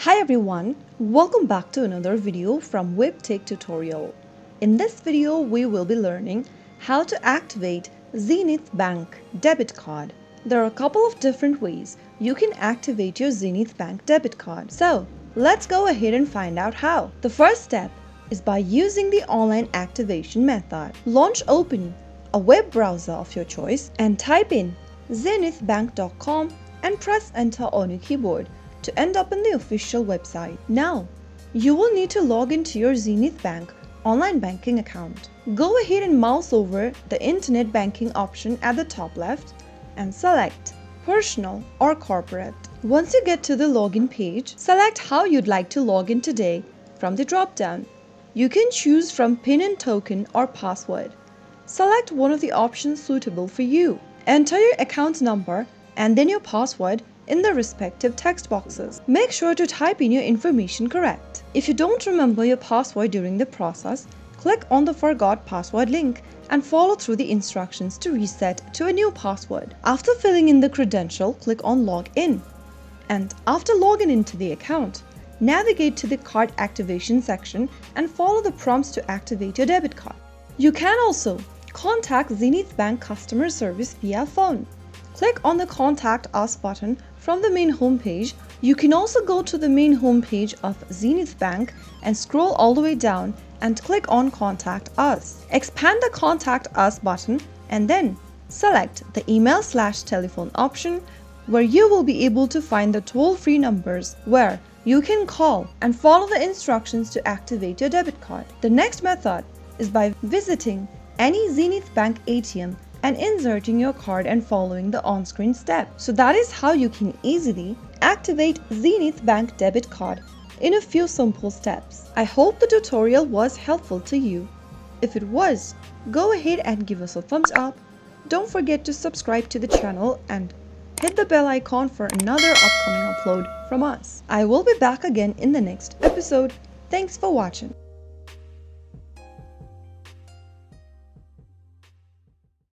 Hi everyone, welcome back to another video from Webtech Tutorial. In this video, we will be learning how to activate Zenith Bank debit card. There are a couple of different ways you can activate your Zenith Bank debit card. So let's go ahead and find out how. The first step is by using the online activation method. Open a web browser of your choice and type in zenithbank.com and press enter on your keyboard to end up in the official website. Now, you will need to log into your Zenith Bank online banking account. Go ahead and mouse over the internet banking option at the top left and select personal or corporate. Once you get to the login page, select how you'd like to log in today from the drop-down. You can choose from PIN and token or password. Select one of the options suitable for you. Enter your account number and then your password in the respective text boxes. Make sure to type in your information correct. If you don't remember your password during the process, click on the Forgot Password link and follow through the instructions to reset to a new password. After filling in the credential, click on Log In. And after logging into the account, navigate to the card activation section and follow the prompts to activate your debit card. You can also contact Zenith Bank customer service via phone. Click on the Contact Us button from the main homepage. You can also go to the main homepage of Zenith Bank and scroll all the way down and click on Contact Us. Expand the Contact Us button and then select the email/telephone option, where you will be able to find the toll-free numbers where you can call and follow the instructions to activate your debit card. The next method is by visiting any Zenith Bank ATM and inserting your card and following the on-screen steps. So that is how you can easily activate Zenith Bank debit card in a few simple steps. I hope the tutorial was helpful to you. If it was, go ahead and give us a thumbs up. Don't forget to subscribe to the channel and hit the bell icon for another upcoming upload from us. I will be back again in the next episode. Thanks for watching.